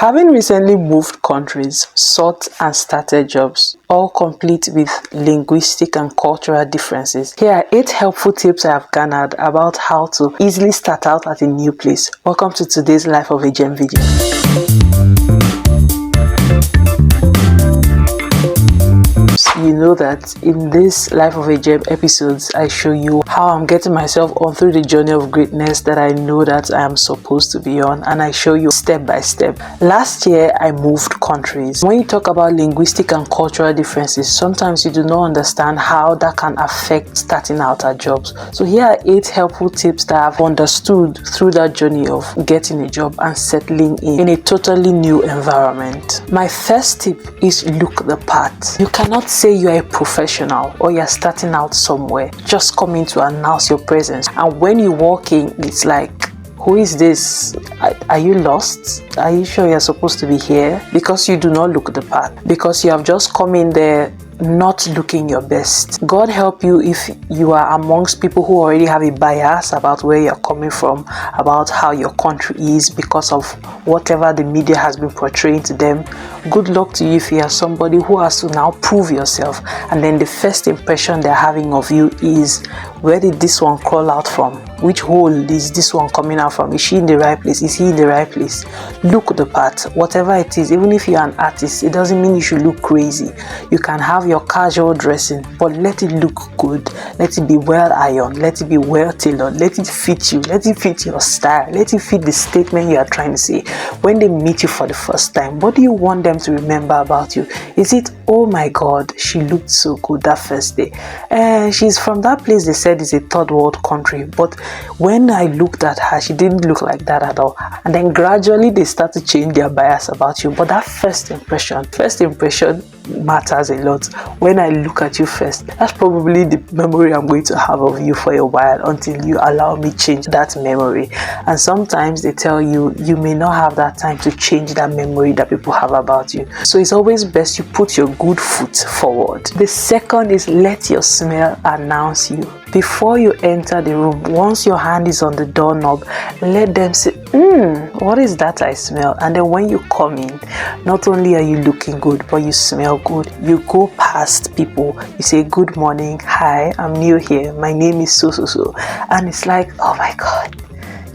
Having recently moved countries, sought and started jobs, all complete with linguistic and cultural differences, here are 8 helpful tips I have garnered about how to easily start out at a new place. Welcome to today's Life of a Gem video. You know that in this Life of a Gem episodes, I show you how I'm getting myself on through the journey of greatness that I know that I am supposed to be on, and I show you step by step. Last year, I moved countries. When you talk about linguistic and cultural differences, sometimes you do not understand how that can affect starting out at jobs. So here are 8 helpful tips that I've understood through that journey of getting a job and settling in a totally new environment. My first tip is look the part. You cannot say you are a professional or you're starting out somewhere just coming to announce your presence, and when you walk in, it's like, who is this? Are you lost? Are you sure you're supposed to be here? Because you do not look the part, because you have just come in there not looking your best. God help you if you are amongst people who already have a bias about where you're coming from, about how your country is, because of whatever the media has been portraying to them. Good luck to you if you are somebody who has to now prove yourself, and then the first impression they're having of you is, where did this one crawl out from? Which hole is this one coming out from? Is she in the right place? Is he in the right place? Look the part, whatever it is. Even if you're an artist, it doesn't mean you should look crazy. You can have your casual dressing, but let it look good. Let it be well ironed. Let it be well tailored. Let it fit you. Let it fit your style. Let it fit the statement you are trying to say. When they meet you for the first time, what do you want them to remember about you? Is it, oh my God, she looked so good that first day? She's from that place they said is a third world country, but when I looked at her, she didn't look like that at all. And then gradually they start to change their bias about you. But that first impression matters a lot. When I look at you first, that's probably the memory I'm going to have of you for a while, until you allow me change that memory. And sometimes they tell you, you may not have that time to change that memory that people have about you. So it's always best you put your good foot forward. The second is, let your smell announce you. Before you enter the room, once your hand is on the doorknob, let them say, what is that I smell? And then when you come in, not only are you looking good, but you smell good. You go past people, you say, good morning, hi, I'm new here, my name is so. And it's like, oh my God,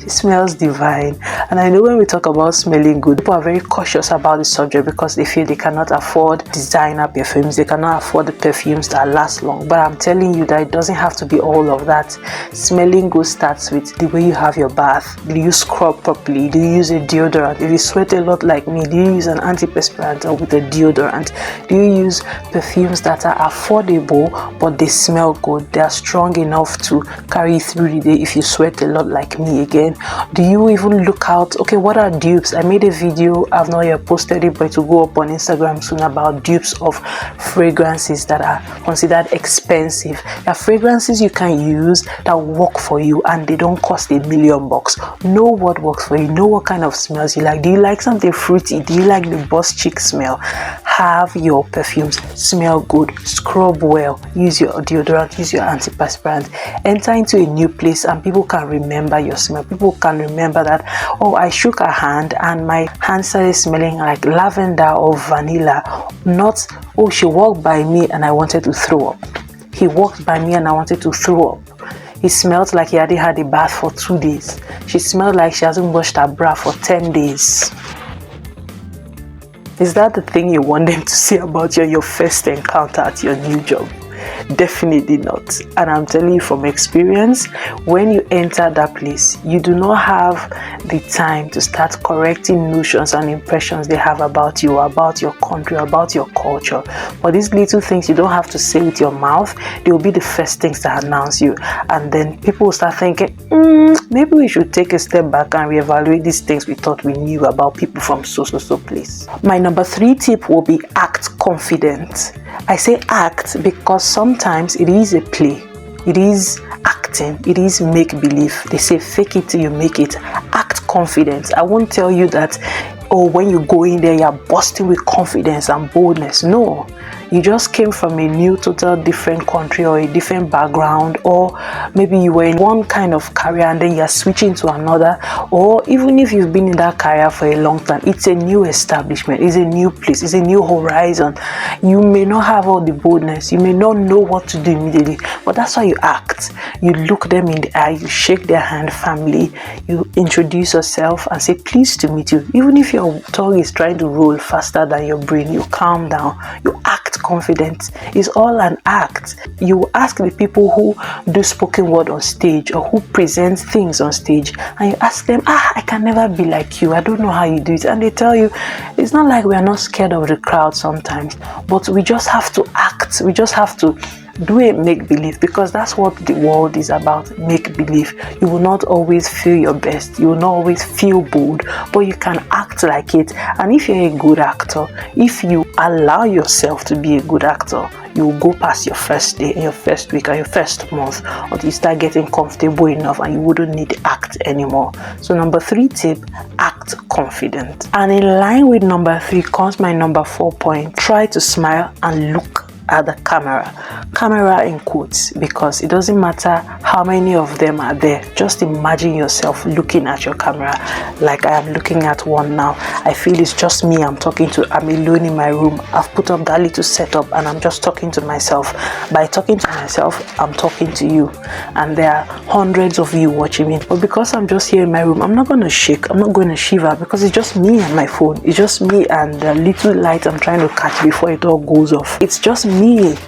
she smells divine. And I know when we talk about smelling good, people are very cautious about the subject because they feel they cannot afford designer perfumes, they cannot afford the perfumes that last long. But I'm telling you that it doesn't have to be all of that. Smelling good starts with the way you have your bath. Do you scrub properly? Do you use a deodorant? If you sweat a lot like me, do you use an antiperspirant or with a deodorant? Do you use perfumes that are affordable but they smell good? They are strong enough to carry you through the day if you sweat a lot like me again. Do you even look out, okay, what are dupes? I made a video, I've not yet posted it, but it will go up on Instagram soon, about dupes of fragrances that are considered expensive. There are fragrances you can use that work for you and they don't cost $1 million. Know what works for you, know what kind of smells you like. Do you like something fruity? Do you like the boss chick smell? Have your perfumes smell good, scrub well, use your deodorant, use your antiperspirant. Enter into a new place and people can remember your smell. People can remember that, oh, I shook her hand and my hand started smelling like lavender or vanilla. Not, oh, she walked by me and I wanted to throw up. He walked by me and I wanted to throw up. He smelled like he hadn't had a bath for 2 days. She smelled like she hasn't washed her bra for 10 days. Is that the thing you want them to say about you on your first encounter at your new job? Definitely not. And I'm telling you from experience, when you enter that place, you do not have the time to start correcting notions and impressions they have about you, about your country, about your culture. But these little things you don't have to say with your mouth, they will be the first things that announce you. And then people will start thinking, maybe we should take a step back and reevaluate these things we thought we knew about people from so place. My number 3 tip will be act confident. I say act because sometimes it is a play. It is acting. It is make believe. They say fake it till you make it. Act confident. I won't tell you that or when you go in there, you're bursting with confidence and boldness. No, you just came from a new, total different country or a different background, or maybe you were in one kind of career and then you're switching to another, or even if you've been in that career for a long time, it's a new establishment, it's a new place, it's a new horizon. You may not have all the boldness, you may not know what to do immediately, but that's why you act. You look them in the eye, you shake their hand family, you introduce yourself and say pleased to meet you. Even if your tongue is trying to roll faster than your brain, you calm down, you act confident. It's all an act. You ask the people who do spoken word on stage or who present things on stage, and you ask them, I can never be like you, I don't know how you do it, and they tell you it's not like we are not scared of the crowd sometimes, but we just have to act, we just have to do a make-believe, because that's what the world is about, make-believe. You will not always feel your best, you will not always feel bold, but you can act like it. And if you're a good actor, if you allow yourself to be a good actor, you will go past your first day and your first week and your first month until you start getting comfortable enough and you wouldn't need to act anymore. So number 3 tip, act confident. And in line with number 3 comes my number 4 point. Try to smile and look at the camera in quotes, because it doesn't matter how many of them are there. Just imagine yourself looking at your camera like I am looking at one now. I feel it's just me I'm talking to. I'm alone in my room. I've put up that little setup and I'm just talking to myself. By talking to myself, I'm talking to you, and there are hundreds of you watching me. But because I'm just here in my room, I'm not going to shake, I'm not going to shiver, because it's just me and my phone. It's just me and the little light I'm trying to catch before it all goes off. It's just me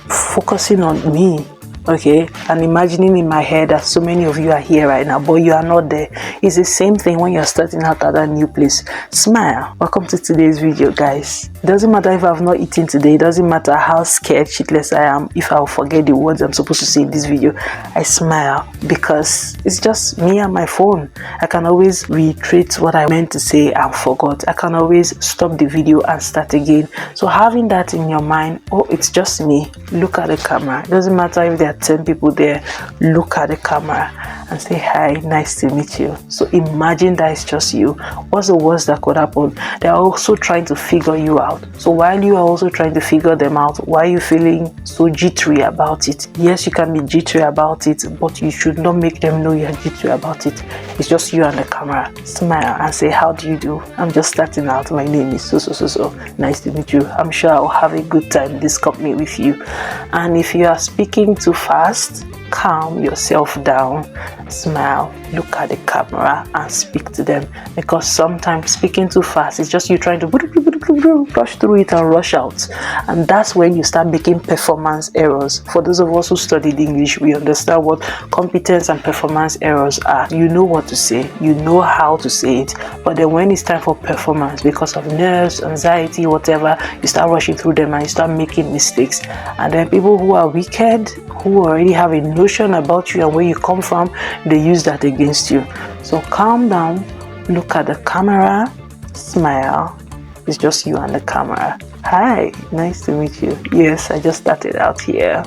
focusing on me, okay, and imagining in my head that so many of you are here right now, but you are not there. It's the same thing when you're starting out at a new place. Smile. Welcome to today's video, guys. It doesn't matter if I've not eaten today, it doesn't matter how scared shitless I am, if I'll forget the words I'm supposed to say in this video, I smile because it's just me and my phone. I can always reiterate what I meant to say and forgot. I can always stop the video and start again. So having that in your mind, oh, it's just me, look at the camera. It doesn't matter if there are 10 people there, look at the camera and say hi, nice to meet you. So imagine that it's just you. What's the worst that could happen? They're also trying to figure you out. So while you are also trying to figure them out, why are you feeling so jittery about it? Yes, you can be jittery about it, but you should not make them know you're jittery about it. It's just you and the camera. Smile and say, how do you do? I'm just starting out. My name is so. Nice to meet you. I'm sure I'll have a good time in this company with you. And if you are speaking too fast, calm yourself down, smile, look at the camera and speak to them, because sometimes speaking too fast is just you trying to rush through it and rush out, and that's when you start making performance errors. For those of us who studied English, we understand what competence and performance errors are. You know what to say, you know how to say it, but then when it's time for performance, because of nerves, anxiety, whatever, you start rushing through them and you start making mistakes. And then people who are wicked, who already have a notion about you and where you come from, they use that against you. So calm down, look at the camera, smile. It's just you and the camera. Hi, nice to meet you. Yes, I just started out here.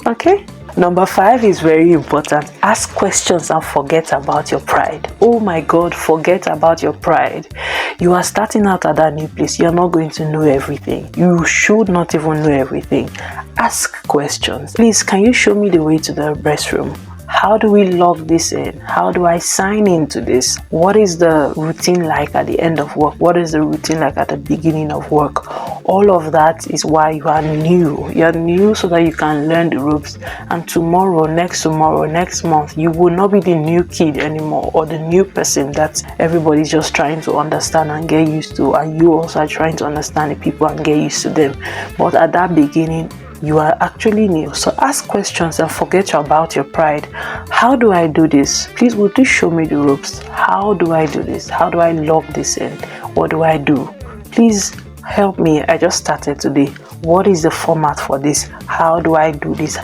Okay. Number 5 is very important. Ask questions and forget about your pride. Oh my God, forget about your pride. You are starting out at that new place. You're not going to know everything. You should not even know everything. Ask questions. Please, can you show me the way to the restroom? How do we log this in? How do I sign into this? What is the routine like at the end of work? What is the routine like at the beginning of work? All of that is why you are new. You are new so that you can learn the ropes. And tomorrow, next month, you will not be the new kid anymore, or the new person that everybody's just trying to understand and get used to. And you also are trying to understand the people and get used to them. But at that beginning, you are actually new. So ask questions and forget about your pride. How do I do this? Please, would you show me the ropes? How do I do this? How do I log this in? What do I do? Please help me. I just started today. What is the format for this? How do I do this?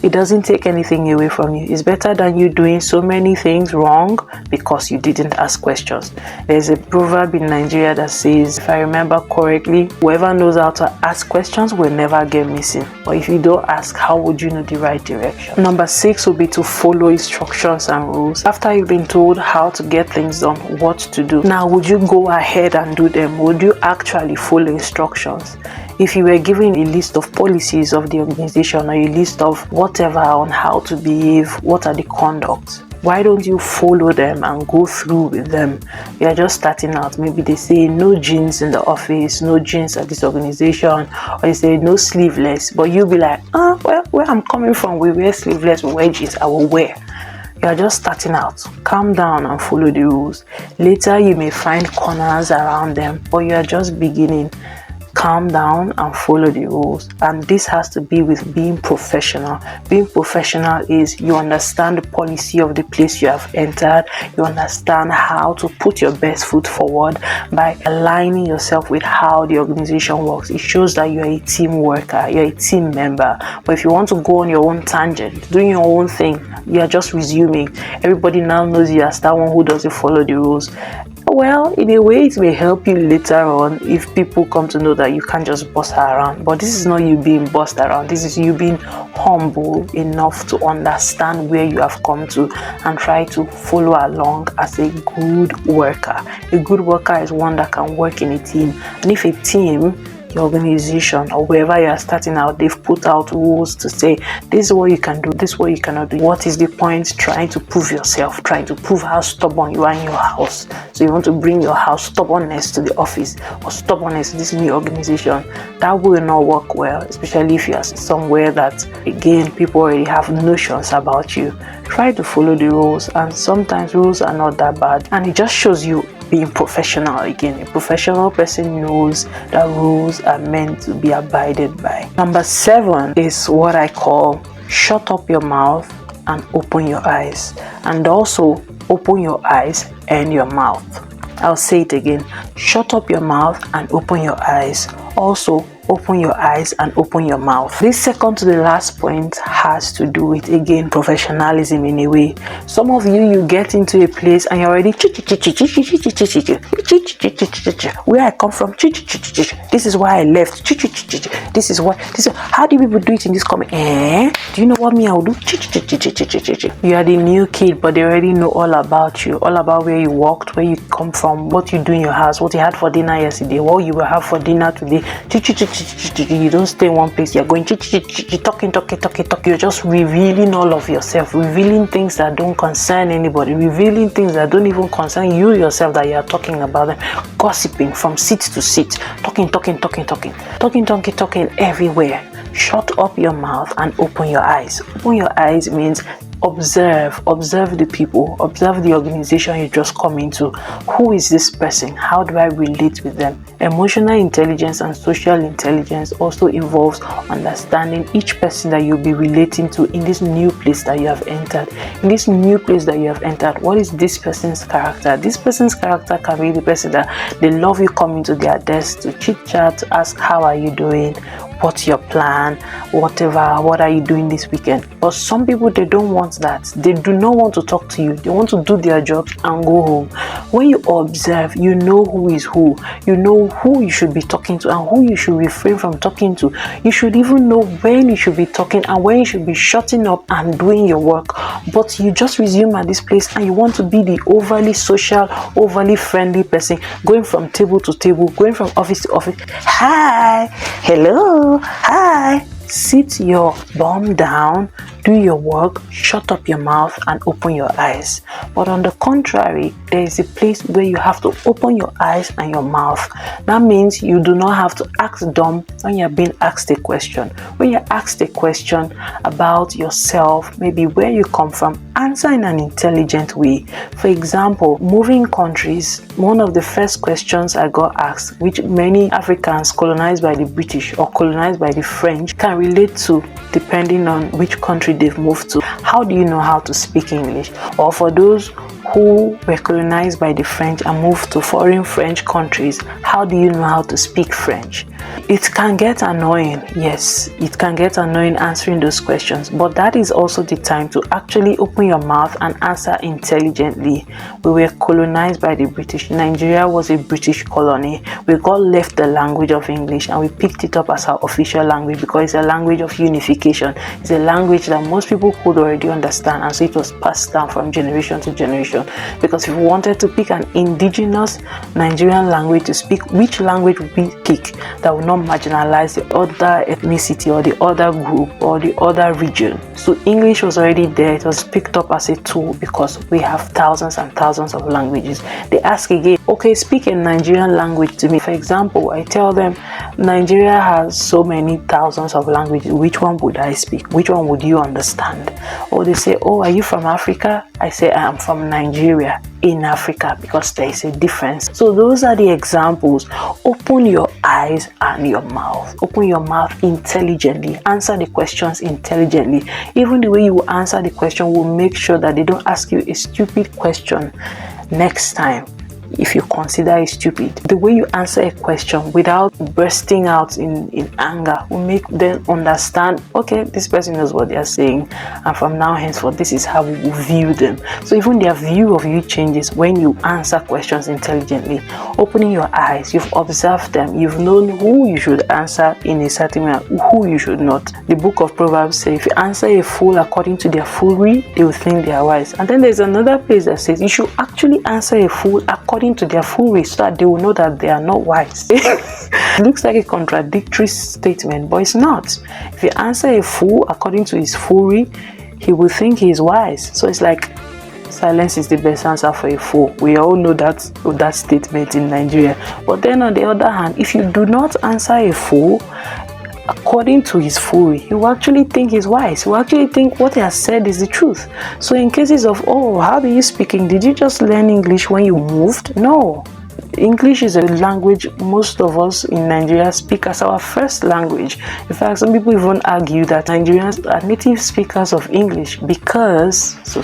It doesn't take anything away from you. It's better than you doing so many things wrong because you didn't ask questions. There's a proverb in Nigeria that says, if I remember correctly, whoever knows how to ask questions will never get missing. But if you don't ask, how would you know the right direction? Number 6 would be to follow instructions and rules. After you've been told how to get things done, what to do, now would you go ahead and do them? Would you actually follow instructions? If you were given a list of policies of the organization or a list of whatever on how to behave, what are the conducts, why don't you follow them and go through with them? You're just starting out. Maybe they say no jeans in the office, no jeans at this organization, or they say no sleeveless, but you'll be like, well, where I'm coming from, we wear sleeveless, we wear jeans, I will wear. You are just starting out. Calm down and follow the rules. Later you may find corners around them, but you are just beginning. Calm down and follow the rules. And this has to be with being professional. Being professional is you understand the policy of the place you have entered. You understand how to put your best foot forward by aligning yourself with how the organization works. It shows that you're a team worker, you're a team member. But if you want to go on your own tangent, doing your own thing, you're just resuming. Everybody now knows you as that one who doesn't follow the rules. Well, in a way, it may help you later on if people come to know that you can't just boss around. But this is not you being bossed around. This is you being humble enough to understand where you have come to and try to follow along as a good worker. A good worker is one that can work in a team. And if a team, your organization or wherever you are starting out, they've put out rules to say this is what you can do, this is what you cannot do. What is the point? Trying to prove yourself, trying to prove how stubborn you are in your house. So you want to bring your house stubbornness to the office or stubbornness to this new organization. That will not work well, especially if you are somewhere that, again, people already have notions about you. Try to follow the rules, and sometimes rules are not that bad, and it just shows you being professional. Again, a professional person knows that rules are meant to be abided by. Number 7 is what I call shut up your mouth and open your eyes. And also open your eyes and your mouth. I'll say it again. Shut up your mouth and open your eyes. Also open your eyes and open your mouth. This second to the last point has to do with, again, professionalism in a way. Some of you get into a place and you're already where I come from, this is why I left, this is how do people do it in this comment? Do you know what me I will do? You are the new kid, but they already know all about you, all about where you walked, where you come from, what you do in your house, what you had for dinner yesterday, what you will have for dinner today. You don't stay in one place, you're going talking. You're just revealing all of yourself, revealing things that don't concern anybody, revealing things that don't even concern you yourself, that you're talking about them, gossiping from seat to seat, talking everywhere. Shut up your mouth and open your eyes. Open your eyes means observe the people, observe the organization you just come into. Who is this person? How do I relate with them? Emotional intelligence and social intelligence also involves understanding each person that you'll be relating to in this new place that you have entered. In this new place that you have entered, what is this person's character? This person's character can be the person that they love you coming to their desk to chit chat, to ask how are you doing, what's your plan, whatever, what are you doing this weekend. But some people, they don't want that. They do not want to talk to you. They want to do their jobs and go home. When you observe, you know who is who. You know who you should be talking to and who you should refrain from talking to. You should even know when you should be talking and when you should be shutting up and doing your work. But you just resume at this place and you want to be the overly social, overly friendly person, going from table to table, going from office to office. Hi, hello, hi. Sit your bum down, do your work, shut up your mouth and open your eyes. But on the contrary, there is a place where you have to open your eyes and your mouth. That means you do not have to act dumb when you're being asked a question. When you're asked a question about yourself, maybe where you come from, answer in an intelligent way. For example, moving countries, one of the first questions I got asked, which many Africans colonized by the British or colonized by the French can relate to, depending on which country they've moved to. How do you know how to speak English? Or for those who were colonized by the French and moved to foreign French countries, how do you know how to speak French? It can get annoying, yes, it can get annoying answering those questions, but that is also the time to actually open your mouth and answer intelligently. We were colonized by the British. Nigeria was a British colony. We got left the language of English and we picked it up as our official language because it's a language of unification. It's a language that most people could already understand, and so it was passed down from generation to generation. Because if we wanted to pick an indigenous Nigerian language to speak, which language would we pick that would not marginalize the other ethnicity or the other group or the other region? So English was already there. It was picked up as a tool because we have thousands and thousands of languages. They ask again, okay, speak a Nigerian language to me. For example, I tell them Nigeria has so many thousands of languages. Which one would I speak? Which one would you understand? Or they say, oh, are you from Africa? I say I am from Nigeria in Africa, because there is a difference. So those are the examples. Open your eyes and your mouth. Open your mouth intelligently. Answer the questions intelligently. Even the way you answer the question will make sure that they don't ask you a stupid question next time. If you consider it stupid, the way you answer a question without bursting out in anger will make them understand, okay, this person knows what they are saying, and from now henceforth this is how we will view them. So even their view of you changes when you answer questions intelligently. Opening your eyes, you've observed them, you've known who you should answer in a certain way and who you should not. The book of Proverbs says, if you answer a fool according to their foolery, they will think they are wise. And then there's another place that says you should actually answer a fool according to their foolery, so that they will know that they are not wise. It looks like a contradictory statement, but it's not. If you answer a fool according to his foolery, he will think he is wise. So it's like silence is the best answer for a fool. We all know that statement in Nigeria. But then on the other hand, if you do not answer a fool according to his foolery, he will actually think he's wise. He will actually think what he has said is the truth. So in cases of, oh, how do you speak? Did you just learn English when you moved? No. English is a language most of us in Nigeria speak as our first language. In fact, some people even argue that Nigerians are native speakers of English because so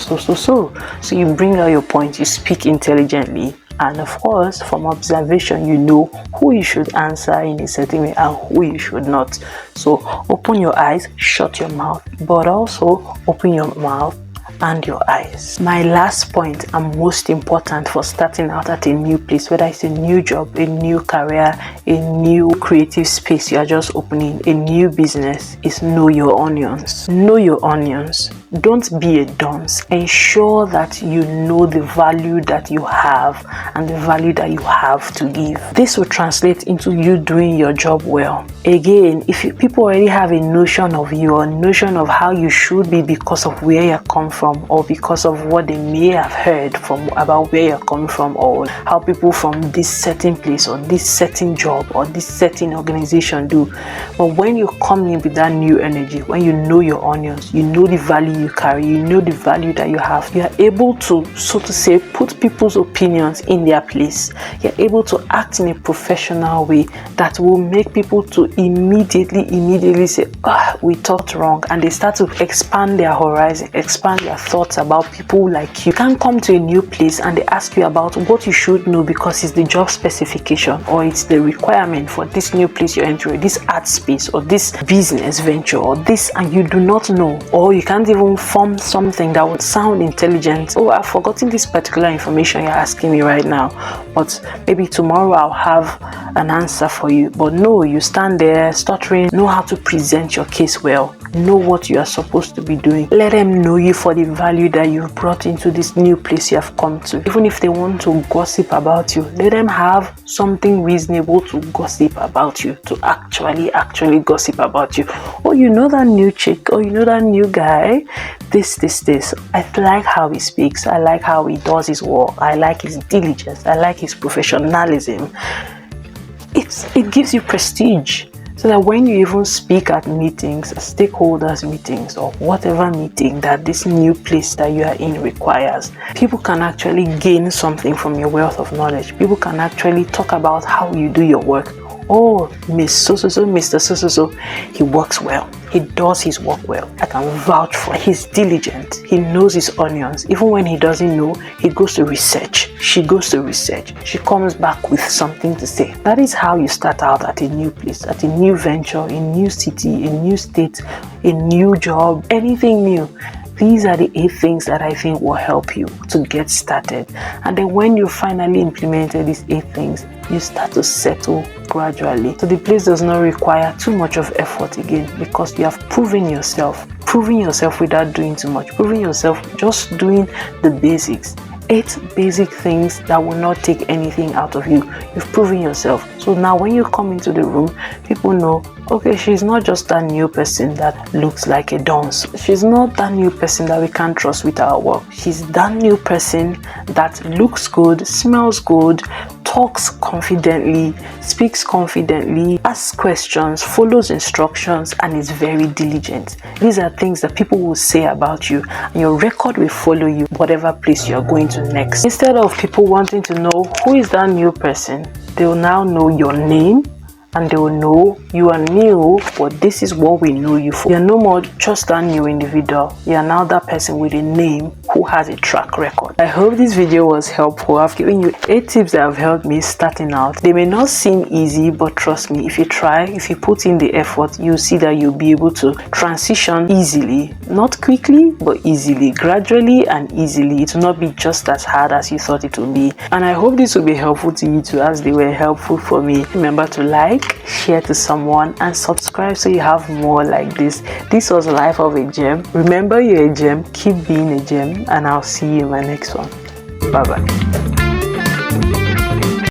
you bring out your point, you speak intelligently. And of course, from observation, you know who you should answer in a certain way and who you should not. So open your eyes, shut your mouth, but also open your mouth and your eyes. My last point and most important for starting out at a new place, whether it's a new job, a new career, a new creative space you are just opening, a new business, is know your onions. Know your onions. Don't be a dunce. Ensure that you know the value that you have and the value that you have to give. This will translate into you doing your job well. Again, if people already have a notion of you or a notion of how you should be because of where you come from or because of what they may have heard from about where you're coming from or how people from this certain place or this certain job or this certain organization do. But when you come in with that new energy, when you know your onions, you know the value you carry, you know the value that you have, you are able to, so to say, put people's opinions in their place. You're able to act in a professional way that will make people to immediately say, we thought wrong, and they start to expand their horizon, expand their thoughts about people like you. You can't come to a new place and they ask you about what you should know because it's the job specification or it's the requirement for this new place you're entering, this art space or this business venture or this, and you do not know, or you can't even form something that would sound intelligent. Oh, I've forgotten this particular information you're asking me right now, but maybe tomorrow I'll have an answer for you. But no, you stand there stuttering, know how to present your case well, know what you are supposed to be doing. Let them know you for the value that you've brought into this new place you have come to. Even if they want to gossip about you, let them have something reasonable to gossip about you, to actually gossip about you. Oh, you know that new chick, or you know that new guy, this. I like how he speaks, I like how he does his work, I like his diligence, I like his professionalism. It gives you prestige, so that when you even speak at meetings, stakeholders meetings, or whatever meeting that this new place that you are in requires, people can actually gain something from your wealth of knowledge. People can actually talk about how you do your work. Oh, Miss so-so-so, Mr. so-so-so, he works well. he does his work well. I can vouch for it. He's diligent. He knows his onions. Even when he doesn't know, he goes to research. She goes to research. She comes back with something to say. That is how you start out at a new place, at a new venture, a new city, a new state, a new job, anything new. These are the 8 things that I think will help you to get started. And then when you finally implemented these 8 things, you start to settle gradually. So the place does not require too much of effort again, because you have proven yourself without doing too much, proving yourself just doing the basics. 8 basic things that will not take anything out of you. You've proven yourself. So now when you come into the room, people know, okay, she's not just that new person that looks like a dunce. She's not that new person that we can't trust with our work. She's that new person that looks good, smells good, talks confidently, speaks confidently, asks questions, follows instructions, and is very diligent. These are things that people will say about you, and your record will follow you whatever place you're going to next. Instead of people wanting to know who is that new person, they will now know your name, and they will know you are new, but this is what we know you for. You're no more just a new individual. You are now that person with a name who has a track record. I hope this video was helpful. I've given you 8 tips that have helped me starting out. They may not seem easy, but trust me, if you try, if you put in the effort, you'll see that you'll be able to transition easily. Not quickly, but easily, gradually and easily. It will not be just as hard as you thought it would be. And I hope this will be helpful to you too, as they were helpful for me. Remember to like, share to someone, and subscribe so you have more like this. This was Life of a Gem. Remember, you're a gem. Keep being a gem, and I'll see you in my next one. Bye bye.